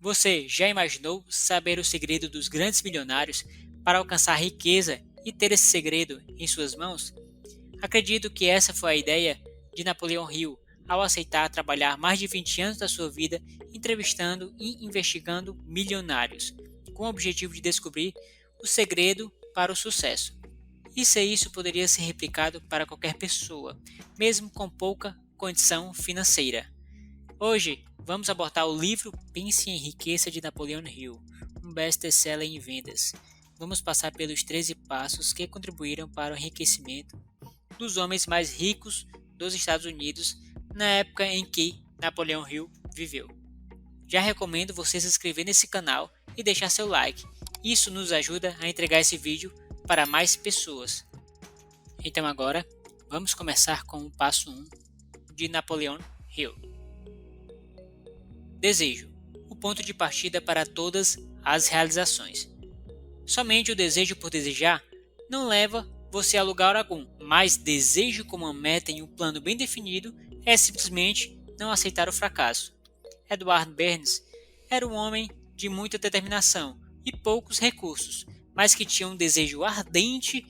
Você já imaginou saber o segredo dos grandes milionários para alcançar riqueza e ter esse segredo em suas mãos? Acredito que essa foi a ideia de Napoleão Hill ao aceitar trabalhar mais de 20 anos da sua vida entrevistando e investigando milionários, com o objetivo de descobrir o segredo para o sucesso. E se isso poderia ser replicado para qualquer pessoa, mesmo com pouca condição financeira. Hoje, vamos abordar o livro Pense em Riqueza de Napoleão Hill, um best-seller em vendas. Vamos passar pelos 13 passos que contribuíram para o enriquecimento dos homens mais ricos dos Estados Unidos na época em que Napoleão Hill viveu. Já recomendo você se inscrever nesse canal e deixar seu like. Isso nos ajuda a entregar esse vídeo para mais pessoas. Então agora, vamos começar com o passo 1 de Napoleão Hill. Desejo, o ponto de partida para todas as realizações. Somente o desejo por desejar não leva você a lugar algum, mas desejo com uma meta e um plano bem definido é simplesmente não aceitar o fracasso. Edward Bernays era um homem de muita determinação e poucos recursos, mas que tinha um desejo ardente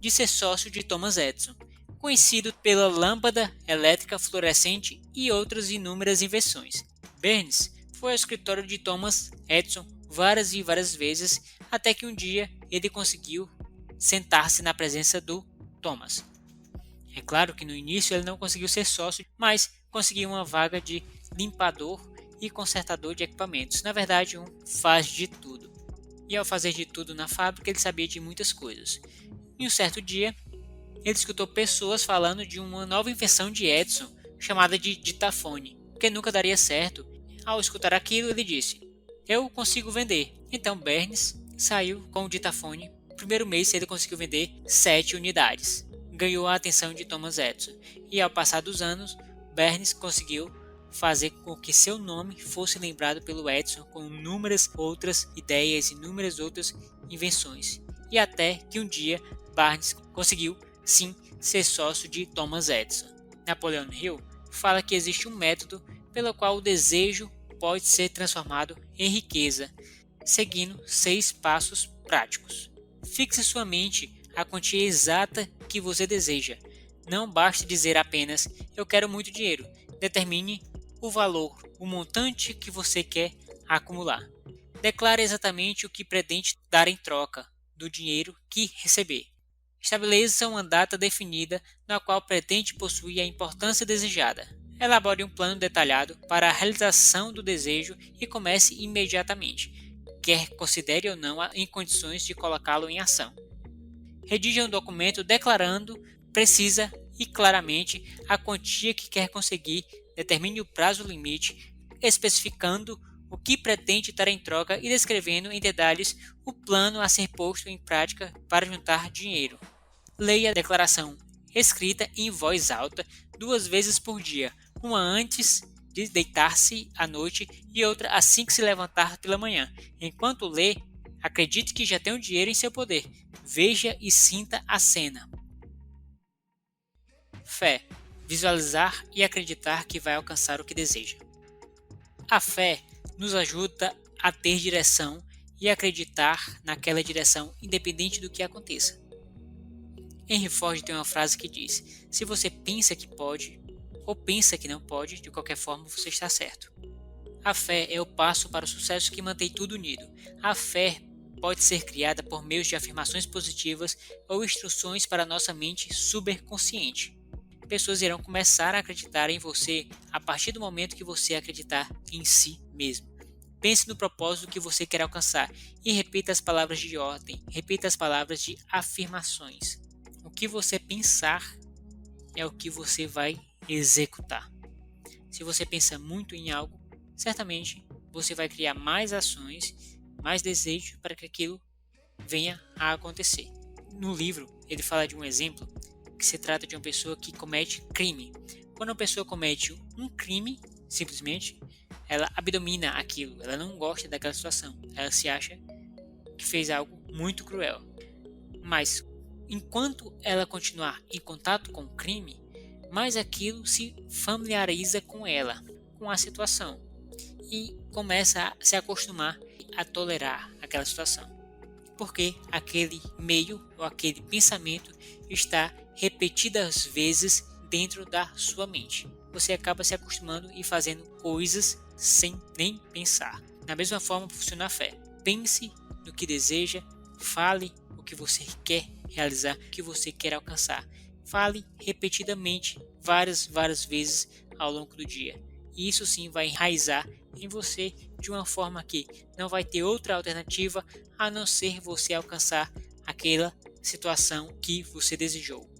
de ser sócio de Thomas Edison, conhecido pela lâmpada elétrica fluorescente e outras inúmeras invenções. Bernays foi ao escritório de Thomas Edison várias e várias vezes, até que um dia ele conseguiu sentar-se na presença do Thomas. É claro que no início ele não conseguiu ser sócio, mas conseguiu uma vaga de limpador e consertador de equipamentos. Na verdade, um faz de tudo. E ao fazer de tudo na fábrica, ele sabia de muitas coisas. Em um certo dia, ele escutou pessoas falando de uma nova invenção de Edison, chamada de ditafone, que nunca daria certo. Ao escutar aquilo, ele disse: "Eu consigo vender." Então Bernays saiu com o ditafone. No primeiro mês ele conseguiu vender 7 unidades. Ganhou a atenção de Thomas Edison. E ao passar dos anos, Bernays conseguiu fazer com que seu nome fosse lembrado pelo Edison com inúmeras outras ideias, inúmeras outras invenções. E até que um dia Bernays conseguiu sim ser sócio de Thomas Edison. Napoleão Hill fala que existe um método pelo qual o desejo pode ser transformado em riqueza, seguindo 6 passos práticos. Fixe sua mente a quantia exata que você deseja. Não basta dizer apenas "eu quero muito dinheiro". Determine o valor, o montante que você quer acumular. Declare exatamente o que pretende dar em troca do dinheiro que receber. Estabeleça uma data definida na qual pretende possuir a importância desejada. Elabore um plano detalhado para a realização do desejo e comece imediatamente, quer considere ou não em condições de colocá-lo em ação. Redija um documento declarando precisa e claramente a quantia que quer conseguir, determine o prazo limite, especificando o que pretende dar em troca e descrevendo em detalhes o plano a ser posto em prática para juntar dinheiro. Leia a declaração escrita em voz alta 2 vezes por dia, uma antes de deitar-se à noite e outra assim que se levantar pela manhã. Enquanto lê, acredite que já tem o dinheiro em seu poder. Veja e sinta a cena. Fé. Visualizar e acreditar que vai alcançar o que deseja. A fé nos ajuda a ter direção e acreditar naquela direção independente do que aconteça. Henry Ford tem uma frase que diz: "Se você pensa que pode ou pensa que não pode, de qualquer forma você está certo." A fé é o passo para o sucesso que mantém tudo unido. A fé pode ser criada por meio de afirmações positivas ou instruções para nossa mente superconsciente. Pessoas irão começar a acreditar em você a partir do momento que você acreditar em si mesmo. Pense no propósito que você quer alcançar e repita as palavras de ordem, repita as palavras de afirmações. O que você pensar é o que você vai executar. Se você pensa muito em algo, certamente você vai criar mais ações, mais desejos para que aquilo venha a acontecer. No livro, ele fala de um exemplo que se trata de uma pessoa que comete crime. Quando uma pessoa comete um crime, simplesmente, ela abomina aquilo, ela não gosta daquela situação, ela se acha que fez algo muito cruel. Mas, enquanto ela continuar em contato com o crime, mais aquilo se familiariza com ela, com a situação. e começa a se acostumar a tolerar aquela situação, porque aquele meio ou aquele pensamento está repetidas vezes dentro da sua mente. Você acaba se acostumando e fazendo coisas sem nem pensar. Da mesma forma funciona a fé. Pense no que deseja, fale o que você quer realizar, o que você quer alcançar. Fale repetidamente, várias vezes ao longo do dia. E isso sim vai enraizar em você de uma forma que não vai ter outra alternativa a não ser você alcançar aquela situação que você desejou.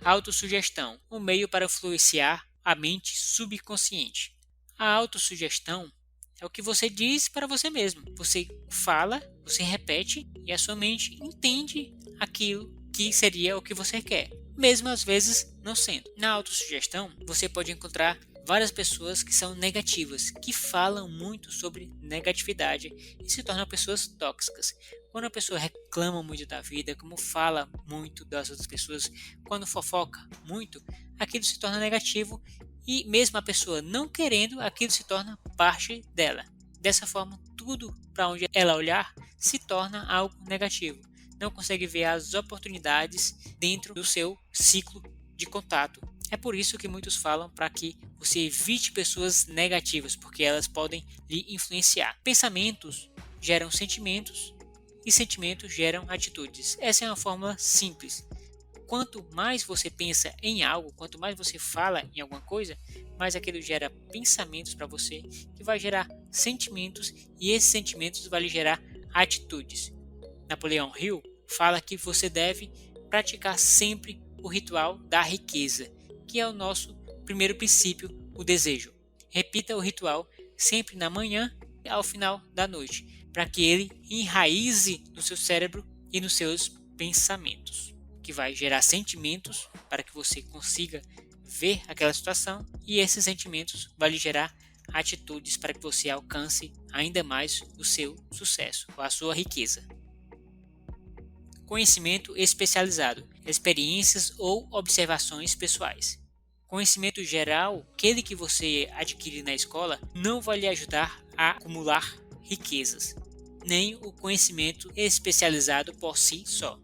Autossugestão, um meio para influenciar a mente subconsciente. A autossugestão é o que você diz para você mesmo. Você fala, você repete e a sua mente entende aquilo que seria o que você quer, mesmo às vezes não sendo. Na autossugestão, você pode encontrar várias pessoas que são negativas, que falam muito sobre negatividade e se tornam pessoas tóxicas. Quando a pessoa reclama muito da vida, como fala muito das outras pessoas, quando fofoca muito, aquilo se torna negativo e mesmo a pessoa não querendo, aquilo se torna parte dela. Dessa forma, tudo para onde ela olhar se torna algo negativo. Não consegue ver as oportunidades dentro do seu ciclo de contato. É por isso que muitos falam para que você evite pessoas negativas, porque elas podem lhe influenciar. Pensamentos geram sentimentos e sentimentos geram atitudes. Essa é uma fórmula simples. Quanto mais você pensa em algo, quanto mais você fala em alguma coisa, mais aquilo gera pensamentos para você, que vai gerar sentimentos e esses sentimentos vão lhe gerar atitudes. Napoleão Hill fala que você deve praticar sempre o ritual da riqueza, que é o nosso primeiro princípio, o desejo. Repita o ritual sempre na manhã e ao final da noite, para que ele enraize no seu cérebro e nos seus pensamentos, que vai gerar sentimentos para que você consiga ver aquela situação e esses sentimentos vão lhe gerar atitudes para que você alcance ainda mais o seu sucesso, ou a sua riqueza. Conhecimento especializado, experiências ou observações pessoais. Conhecimento geral, aquele que você adquire na escola, não vai lhe ajudar a acumular riquezas, nem o conhecimento especializado por si só.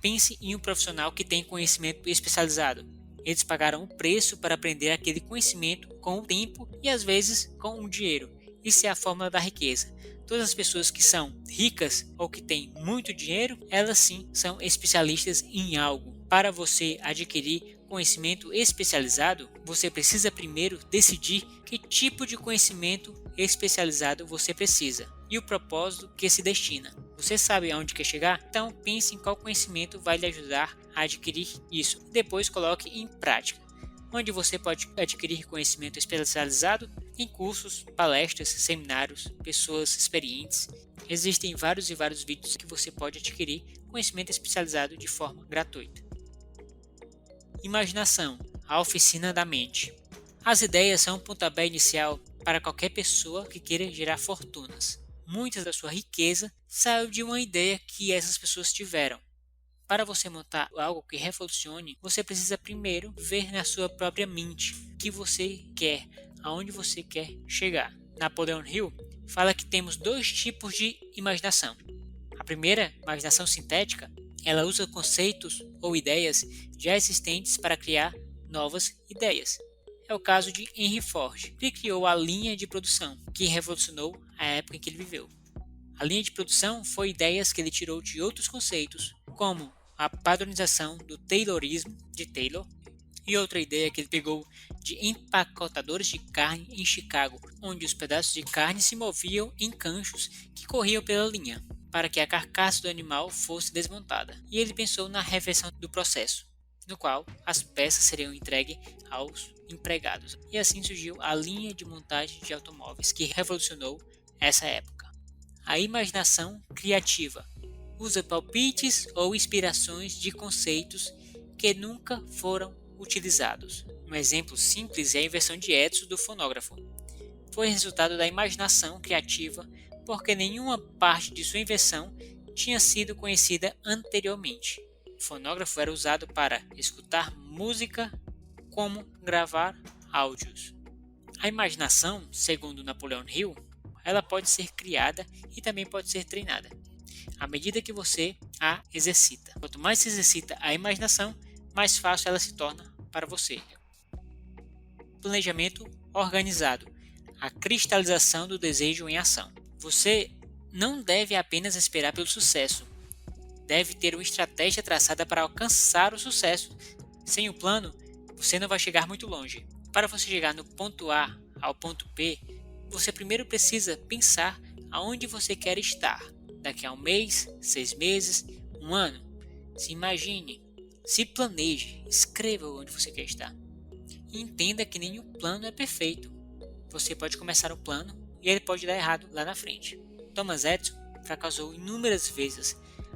Pense em um profissional que tem conhecimento especializado. Eles pagaram um preço para aprender aquele conhecimento com o tempo e às vezes com o dinheiro. Isso é a fórmula da riqueza. Todas as pessoas que são ricas ou que têm muito dinheiro, elas sim são especialistas em algo. Para você adquirir conhecimento especializado, você precisa primeiro decidir que tipo de conhecimento especializado você precisa e o propósito que se destina. Você sabe aonde quer chegar? Então pense em qual conhecimento vai lhe ajudar a adquirir isso. Depois coloque em prática. Onde você pode adquirir conhecimento especializado? Em cursos, palestras, seminários, pessoas experientes. Existem vários vídeos que você pode adquirir conhecimento especializado de forma gratuita. Imaginação, a oficina da mente. As ideias são um pontapé inicial para qualquer pessoa que queira gerar fortunas. Muita da sua riqueza saiu de uma ideia que essas pessoas tiveram. Para você montar algo que revolucione, você precisa primeiro ver na sua própria mente o que você quer, aonde você quer chegar. Napoleão Hill fala que temos dois tipos de imaginação. A primeira, imaginação sintética, ela usa conceitos ou ideias já existentes para criar novas ideias. É o caso de Henry Ford, que criou a linha de produção, que revolucionou a época em que ele viveu. A linha de produção foi ideias que ele tirou de outros conceitos, como a padronização do Taylorismo de Taylor, e outra ideia que ele pegou de empacotadores de carne em Chicago, onde os pedaços de carne se moviam em ganchos que corriam pela linha, para que a carcaça do animal fosse desmontada. E ele pensou na reversão do processo, no qual as peças seriam entregues aos empregados. E assim surgiu a linha de montagem de automóveis, que revolucionou essa época. A imaginação criativa usa palpites ou inspirações de conceitos que nunca foram utilizados. Um exemplo simples é a invenção de Edison do fonógrafo. Foi resultado da imaginação criativa porque nenhuma parte de sua invenção tinha sido conhecida anteriormente. O fonógrafo era usado para escutar música como gravar áudios. A imaginação, segundo Napoleon Hill, ela pode ser criada e também pode ser treinada, à medida que você a exercita. Quanto mais se exercita a imaginação, mais fácil ela se torna para você. Planejamento organizado, a cristalização do desejo em ação. Você não deve apenas esperar pelo sucesso, deve ter uma estratégia traçada para alcançar o sucesso. Sem o plano, você não vai chegar muito longe. Para você chegar no ponto A ao ponto P, você primeiro precisa pensar aonde você quer estar. Daqui a um mês, 6 meses, um ano. Se imagine, se planeje, escreva onde você quer estar. E entenda que nenhum plano é perfeito. Você pode começar um plano e ele pode dar errado lá na frente. Thomas Edison fracassou inúmeras vezes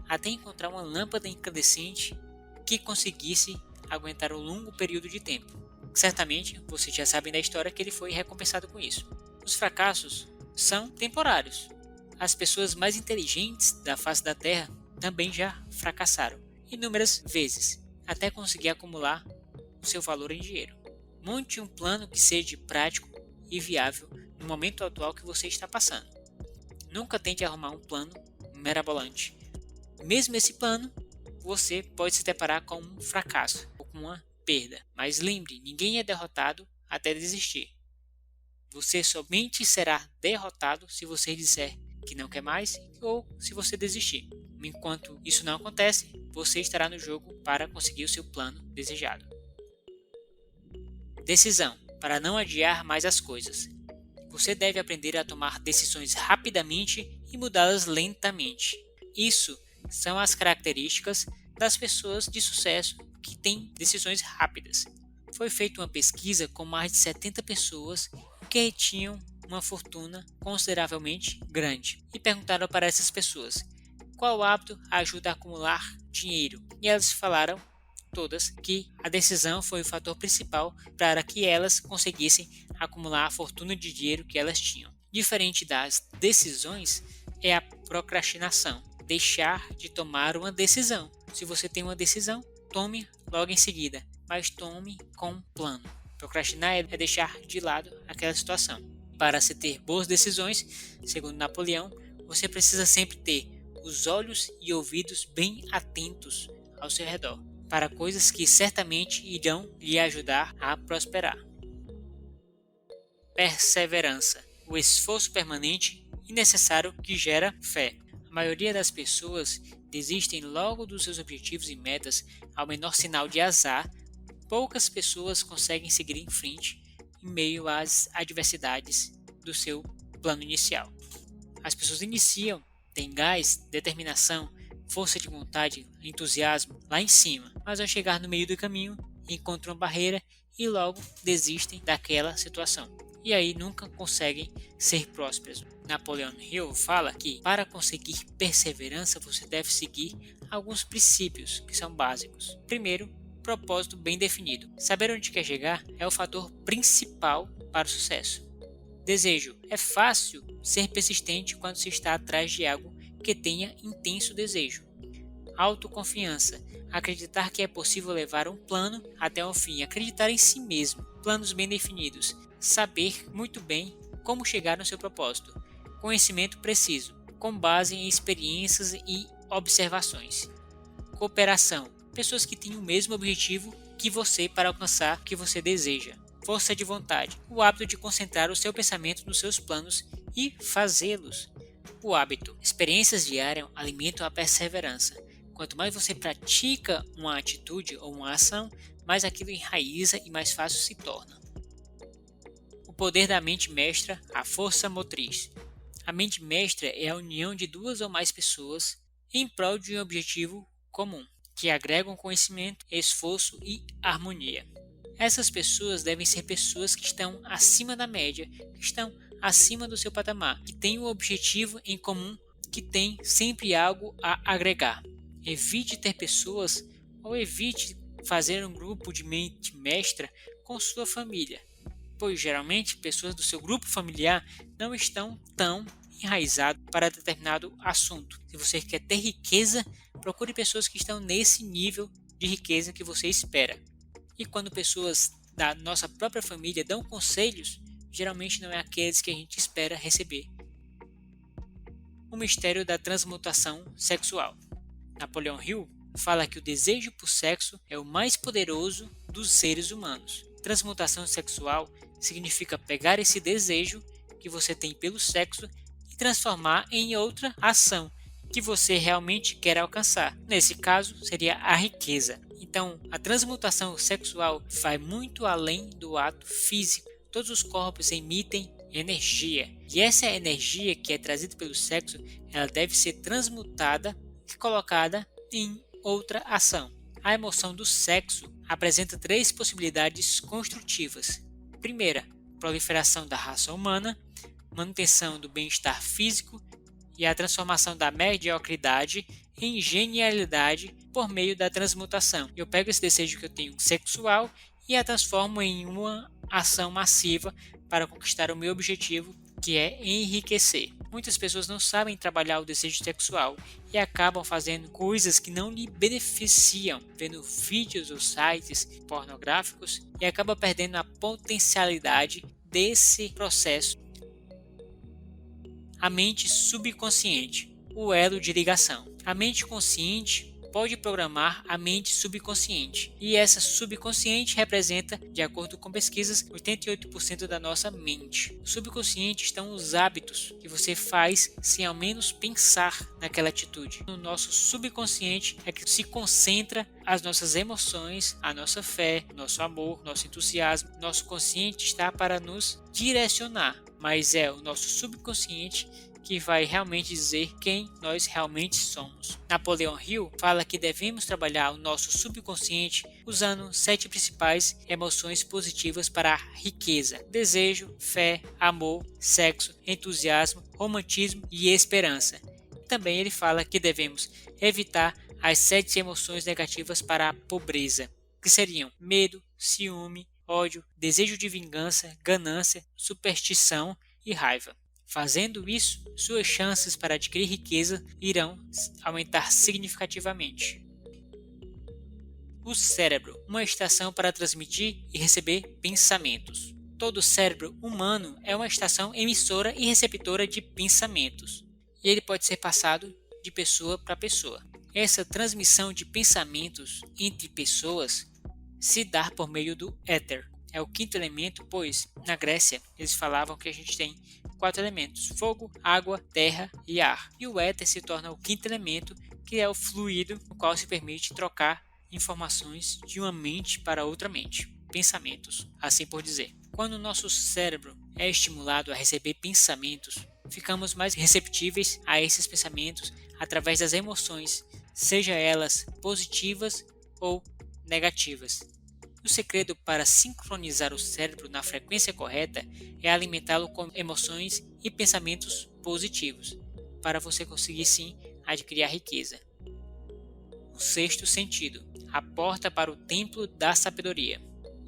até encontrar uma lâmpada incandescente que conseguisse aguentar um longo período de tempo. Certamente, vocês já sabem da história que ele foi recompensado com isso. Os fracassos são temporários. As pessoas mais inteligentes da face da Terra também já fracassaram inúmeras vezes, até conseguir acumular o seu valor em dinheiro. Monte um plano que seja prático e viável no momento atual que você está passando. Nunca tente arrumar um plano mirabolante. Mesmo esse plano, você pode se deparar com um fracasso ou com uma perda. Mas lembre, ninguém é derrotado até desistir. Você somente será derrotado se você disser que não quer mais ou se você desistir. Enquanto isso não acontece, você estará no jogo para conseguir o seu plano desejado. Decisão, para não adiar mais as coisas. Você deve aprender a tomar decisões rapidamente e mudá-las lentamente. Isso são as características das pessoas de sucesso que têm decisões rápidas. Foi feita uma pesquisa com mais de 70 pessoas que tinham uma fortuna consideravelmente grande e perguntaram para essas pessoas qual hábito ajuda a acumular dinheiro, e elas falaram todas que a decisão foi o fator principal para que elas conseguissem acumular a fortuna de dinheiro que elas tinham. Diferente das decisões é a procrastinação, deixar de tomar uma decisão. Se você tem uma decisão, tome logo em seguida, mas tome com plano. Procrastinar é deixar de lado aquela situação. Para se ter boas decisões, segundo Napoleão, você precisa sempre ter os olhos e ouvidos bem atentos ao seu redor, para coisas que certamente irão lhe ajudar a prosperar. Perseverança, o esforço permanente e necessário que gera fé. A maioria das pessoas desistem logo dos seus objetivos e metas ao menor sinal de azar. Poucas pessoas conseguem seguir em frente em meio às adversidades do seu plano inicial. As pessoas iniciam, têm gás, determinação, força de vontade, entusiasmo lá em cima, mas ao chegar no meio do caminho, encontram uma barreira e logo desistem daquela situação. E aí nunca conseguem ser prósperos. Napoleon Hill fala que para conseguir perseverança você deve seguir alguns princípios que são básicos. Primeiro, propósito bem definido. Saber onde quer chegar é o fator principal para o sucesso. Desejo. É fácil ser persistente quando se está atrás de algo que tenha intenso desejo. Autoconfiança. Acreditar que é possível levar um plano até o fim. Acreditar em si mesmo. Planos bem definidos. Saber muito bem como chegar no seu propósito. Conhecimento preciso, com base em experiências e observações. Cooperação. Pessoas que têm o mesmo objetivo que você para alcançar o que você deseja. Força de vontade. O hábito de concentrar o seu pensamento nos seus planos e fazê-los. O hábito. Experiências diárias alimentam a perseverança. Quanto mais você pratica uma atitude ou uma ação, mais aquilo enraiza e mais fácil se torna. O poder da mente mestra, a força motriz. A mente mestra é a união de duas ou mais pessoas em prol de um objetivo comum, que agregam conhecimento, esforço e harmonia. Essas pessoas devem ser pessoas que estão acima da média, que estão acima do seu patamar, que têm um objetivo em comum, que têm sempre algo a agregar. Evite ter pessoas ou evite fazer um grupo de mente mestra com sua família, pois geralmente pessoas do seu grupo familiar não estão tão enraizadas para determinado assunto. Se você quer ter riqueza, procure pessoas que estão nesse nível de riqueza que você espera. E quando pessoas da nossa própria família dão conselhos, geralmente não é aqueles que a gente espera receber. O mistério da transmutação sexual. Napoleon Hill fala que o desejo por sexo é o mais poderoso dos seres humanos. Transmutação sexual significa pegar esse desejo que você tem pelo sexo e transformar em outra ação que você realmente quer alcançar. Nesse caso, seria a riqueza. Então, a transmutação sexual vai muito além do ato físico. Todos os corpos emitem energia. E essa energia que é trazida pelo sexo, ela deve ser transmutada e colocada em outra ação. A emoção do sexo apresenta 3 possibilidades construtivas. Primeira, proliferação da raça humana, manutenção do bem-estar físico e a transformação da mediocridade em genialidade por meio da transmutação. Eu pego esse desejo que eu tenho sexual e a transformo em uma ação massiva para conquistar o meu objetivo, que é enriquecer. Muitas pessoas não sabem trabalhar o desejo sexual e acabam fazendo coisas que não lhe beneficiam, vendo vídeos ou sites pornográficos e acaba perdendo a potencialidade desse processo. A mente subconsciente, o elo de ligação. A mente consciente pode programar a mente subconsciente, e essa subconsciente representa, de acordo com pesquisas, 88% da nossa mente. O subconsciente estão os hábitos que você faz sem ao menos pensar naquela atitude. No nosso subconsciente é que se concentra as nossas emoções, a nossa fé, nosso amor, nosso entusiasmo. Nosso consciente está para nos direcionar, mas é o nosso subconsciente que vai realmente dizer quem nós realmente somos. Napoleon Hill fala que devemos trabalhar o nosso subconsciente usando 7 principais emoções positivas para a riqueza: desejo, fé, amor, sexo, entusiasmo, romantismo e esperança. Também ele fala que devemos evitar as 7 emoções negativas para a pobreza, que seriam medo, ciúme, ódio, desejo de vingança, ganância, superstição e raiva. Fazendo isso, suas chances para adquirir riqueza irão aumentar significativamente. O cérebro, uma estação para transmitir e receber pensamentos. Todo cérebro humano é uma estação emissora e receptora de pensamentos, e ele pode ser passado de pessoa para pessoa. Essa transmissão de pensamentos entre pessoas se dá por meio do éter. É o 5º elemento, pois na Grécia eles falavam que a gente tem 4 elementos: fogo, água, terra e ar. E o éter se torna o 5º elemento, que é o fluido no qual se permite trocar informações de uma mente para outra mente, pensamentos, assim por dizer. Quando o nosso cérebro é estimulado a receber pensamentos, ficamos mais receptíveis a esses pensamentos através das emoções, seja elas positivas ou negativas. O segredo para sincronizar o cérebro na frequência correta é alimentá-lo com emoções e pensamentos positivos, para você conseguir sim adquirir a riqueza. O 6º sentido, a porta para o templo da sabedoria.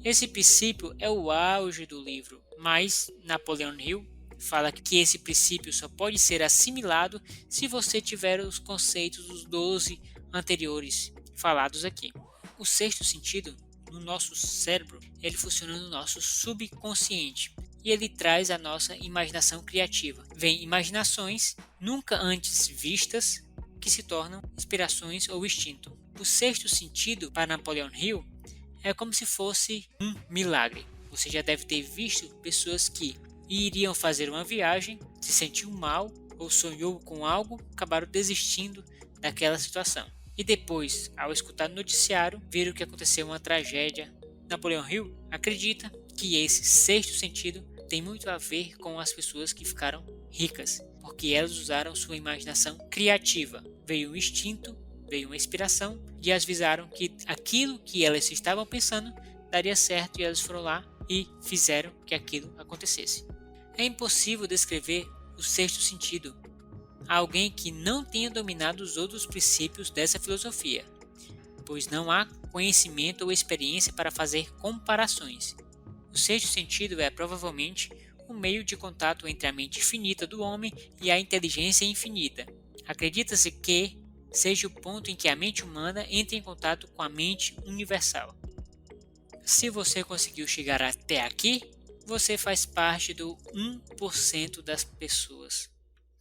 Esse princípio é o auge do livro, mas Napoleon Hill fala que esse princípio só pode ser assimilado se você tiver os conceitos dos 12 anteriores falados aqui. O 6º sentido, no nosso cérebro, ele funciona no nosso subconsciente e ele traz a nossa imaginação criativa. Vem imaginações nunca antes vistas que se tornam inspirações ou instinto. O 6º sentido para Napoleon Hill é como se fosse um milagre. Você já deve ter visto pessoas que iriam fazer uma viagem, se sentiu mal ou sonhou com algo, acabaram desistindo daquela situação. E depois, ao escutar o noticiário, viram que aconteceu uma tragédia. Napoleon Hill acredita que esse 6º sentido tem muito a ver com as pessoas que ficaram ricas, porque elas usaram sua imaginação criativa. Veio um instinto, veio uma inspiração e elas visaram que aquilo que elas estavam pensando daria certo e elas foram lá e fizeram que aquilo acontecesse. É impossível descrever o 6º sentido a alguém que não tenha dominado os outros princípios dessa filosofia, pois não há conhecimento ou experiência para fazer comparações. O 6º sentido é provavelmente o meio de contato entre a mente finita do homem e a inteligência infinita. Acredita-se que seja o ponto em que a mente humana entra em contato com a mente universal. Se você conseguiu chegar até aqui, você faz parte do 1% das pessoas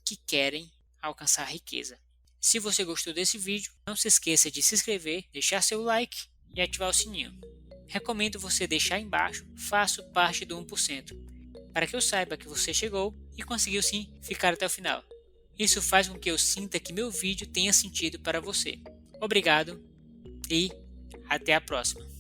que querem alcançar a riqueza. Se você gostou desse vídeo, não se esqueça de se inscrever, deixar seu like e ativar o sininho. Recomendo você deixar embaixo, faço parte do 1%, para que eu saiba que você chegou e conseguiu sim ficar até o final. Isso faz com que eu sinta que meu vídeo tenha sentido para você. Obrigado e até a próxima.